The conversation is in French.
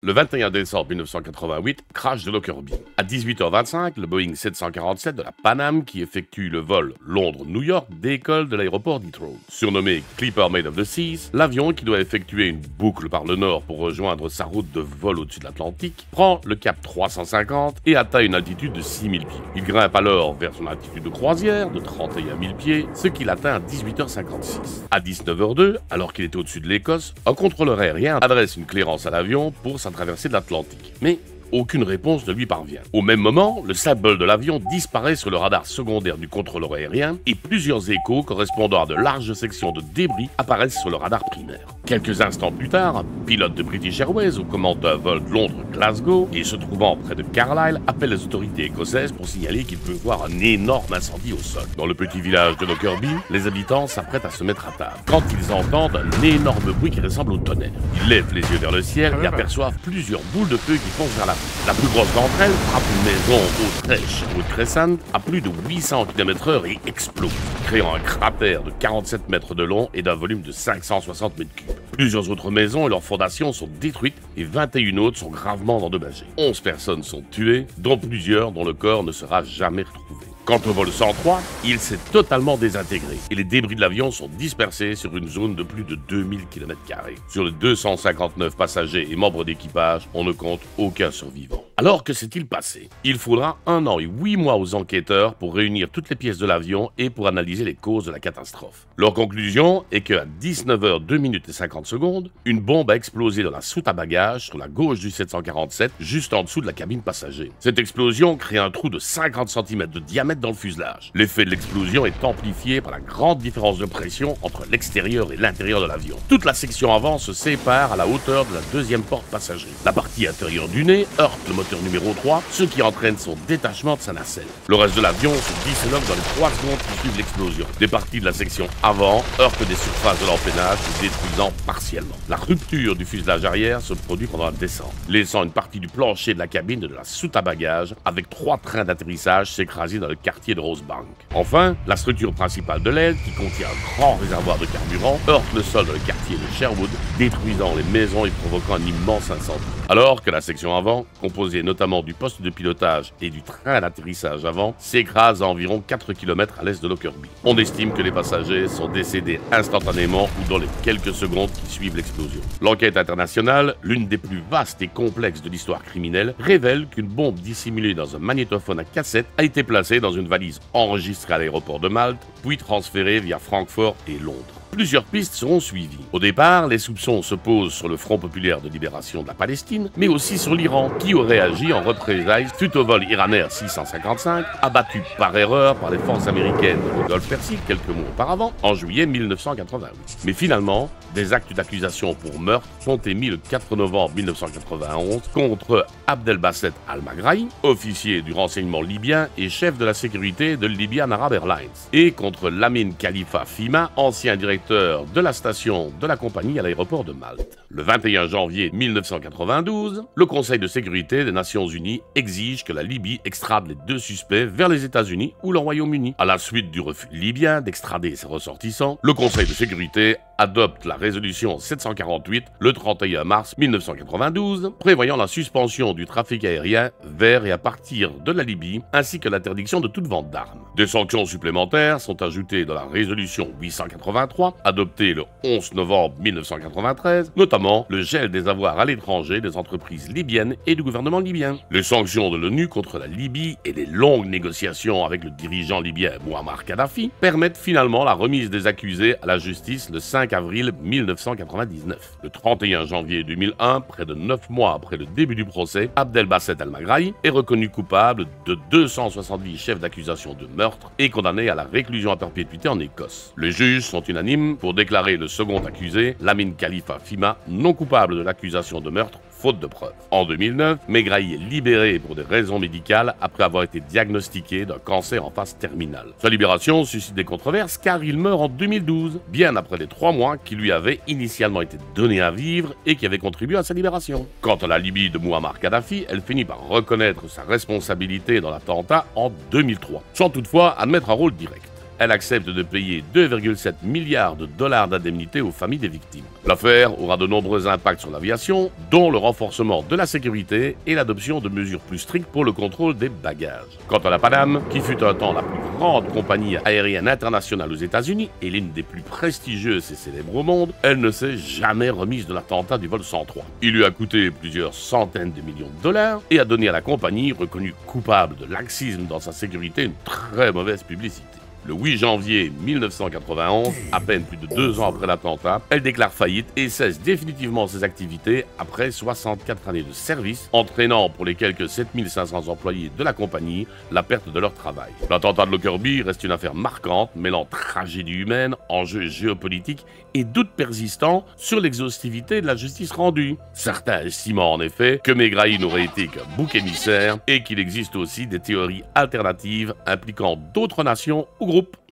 Le 21 décembre 1988, crash de Lockerbie. À 18h25, le Boeing 747 de la Pan Am qui effectue le vol Londres-New York décolle de l'aéroport d'Heathrow. Surnommé Clipper Made of the Seas, l'avion qui doit effectuer une boucle par le nord pour rejoindre sa route de vol au-dessus de l'Atlantique prend le cap 350 et atteint une altitude de 6000 pieds. Il grimpe alors vers son altitude de croisière de 31 000 pieds, ce qu'il atteint à 18h56. À 19h02, alors qu'il est au-dessus de l'Écosse, un contrôleur aérien adresse une clairance à l'avion pour sa traversée de l'Atlantique. Mais aucune réponse ne lui parvient. Au même moment, le symbole de l'avion disparaît sur le radar secondaire du contrôleur aérien et plusieurs échos correspondant à de larges sections de débris apparaissent sur le radar primaire. Quelques instants plus tard, un pilote de British Airways au commande d'un vol de Londres-Glasgow et se trouvant près de Carlisle appelle les autorités écossaises pour signaler qu'il peut voir un énorme incendie au sol. Dans le petit village de Lockerbie, les habitants s'apprêtent à se mettre à table quand ils entendent un énorme bruit qui ressemble au tonnerre. Ils lèvent les yeux vers le ciel et aperçoivent plusieurs boules de feu qui foncent vers la rue. La plus grosse d'entre elles frappe une maison au Trèche, rue Crescent, à plus de 800 km/h et explose, créant un cratère de 47 mètres de long et d'un volume de 560 mètres cubes. Plusieurs autres maisons et leurs fondations sont détruites et 21 autres sont gravement endommagées. 11 personnes sont tuées, dont plusieurs dont le corps ne sera jamais retrouvé. Quant au vol 103, il s'est totalement désintégré et les débris de l'avion sont dispersés sur une zone de plus de 2000 km². Sur les 259 passagers et membres d'équipage, on ne compte aucun survivant. Alors que s'est-il passé? Il faudra 1 an et 8 mois aux enquêteurs pour réunir toutes les pièces de l'avion et pour analyser les causes de la catastrophe. Leur conclusion est qu'à 19h02 et 50 secondes, une bombe a explosé dans la soute à bagages sur la gauche du 747, juste en dessous de la cabine passager. Cette explosion crée un trou de 50 cm de diamètre dans le fuselage. L'effet de l'explosion est amplifié par la grande différence de pression entre l'extérieur et l'intérieur de l'avion. Toute la section avant se sépare à la hauteur de la deuxième porte passager. La partie intérieure du nez heurte le moteur numéro 3, ce qui entraîne son détachement de sa nacelle. Le reste de l'avion se disloque dans les 3 secondes qui suivent l'explosion. Des parties de la section avant heurtent des surfaces de l'empennage, détruisant partiellement. La rupture du fuselage arrière se produit pendant la descente, laissant une partie du plancher de la cabine de la soute à bagages avec 3 trains d'atterrissage s'écraser dans le quartier de Rosebank. Enfin, la structure principale de l'aile, qui contient un grand réservoir de carburant, heurte le sol dans le quartier de Sherwood, détruisant les maisons et provoquant un immense incendie. Alors que la section avant, composée notamment du poste de pilotage et du train d'atterrissage avant, s'écrase à environ 4 km à l'est de Lockerbie. On estime que les passagers sont décédés instantanément ou dans les quelques secondes qui suivent l'explosion. L'enquête internationale, l'une des plus vastes et complexes de l'histoire criminelle, révèle qu'une bombe dissimulée dans un magnétophone à cassette a été placée dans une valise enregistrée à l'aéroport de Malte, puis transférée via Francfort et Londres. Plusieurs pistes seront suivies. Au départ, les soupçons se posent sur le Front populaire de libération de la Palestine, mais aussi sur l'Iran, qui aurait agi en représailles suite au vol Iranair 655, abattu par erreur par les forces américaines au Golfe Persique quelques mois auparavant, en juillet 1988. Mais finalement, des actes d'accusation pour meurtre sont émis le 4 novembre 1991 contre Abdelbasset Al-Maghraï, officier du renseignement libyen et chef de la sécurité de Libyan Arab Airlines, et contre Lamine Khalifa Fhimma, ancien directeur de la station de la compagnie à l'aéroport de Malte. Le 21 janvier 1992, le Conseil de sécurité des Nations Unies exige que la Libye extrade les 2 suspects vers les États-Unis ou le Royaume-Uni. À la suite du refus libyen d'extrader ses ressortissants, le Conseil de sécurité adopte la résolution 748 le 31 mars 1992, prévoyant la suspension du trafic aérien vers et à partir de la Libye, ainsi que l'interdiction de toute vente d'armes. Des sanctions supplémentaires sont ajoutées dans la résolution 883, adoptée le 11 novembre 1993, notamment le gel des avoirs à l'étranger des entreprises libyennes et du gouvernement libyen. Les sanctions de l'ONU contre la Libye et les longues négociations avec le dirigeant libyen Mouammar Kadhafi permettent finalement la remise des accusés à la justice le 5 avril 1999. Le 31 janvier 2001, près de 9 mois après le début du procès, Abdelbasset Al-Maghraï est reconnu coupable de 270 chefs d'accusation de meurtre et condamné à la réclusion à perpétuité en Écosse. Les juges sont unanimes pour déclarer le second accusé, Lamine Khalifa Fhimma, non coupable de l'accusation de meurtre, faute de preuves. En 2009, Megrahi est libéré pour des raisons médicales après avoir été diagnostiqué d'un cancer en phase terminale. Sa libération suscite des controverses car il meurt en 2012, bien après les 3 mois qui lui avaient initialement été donnés à vivre et qui avaient contribué à sa libération. Quant à la Libye de Mouammar Kadhafi, elle finit par reconnaître sa responsabilité dans l'attentat en 2003, sans toutefois admettre un rôle direct. elle accepte de payer 2,7 milliards de dollars d'indemnités aux familles des victimes. L'affaire aura de nombreux impacts sur l'aviation, dont le renforcement de la sécurité et l'adoption de mesures plus strictes pour le contrôle des bagages. Quant à la Pan Am, qui fut un temps la plus grande compagnie aérienne internationale aux États-Unis et l'une des plus prestigieuses et célèbres au monde, elle ne s'est jamais remise de l'attentat du vol 103. Il lui a coûté plusieurs centaines de millions de dollars et a donné à la compagnie, reconnue coupable de laxisme dans sa sécurité, une très mauvaise publicité. Le 8 janvier 1991, à peine plus de 2 ans après l'attentat, elle déclare faillite et cesse définitivement ses activités après 64 années de service, entraînant pour les quelques 7500 employés de la compagnie la perte de leur travail. L'attentat de Lockerbie reste une affaire marquante, mêlant tragédie humaine, enjeux géopolitiques et doutes persistants sur l'exhaustivité de la justice rendue. Certains estimant en effet que Megrahi n'aurait été qu'un bouc émissaire et qu'il existe aussi des théories alternatives impliquant d'autres nations ou groupes.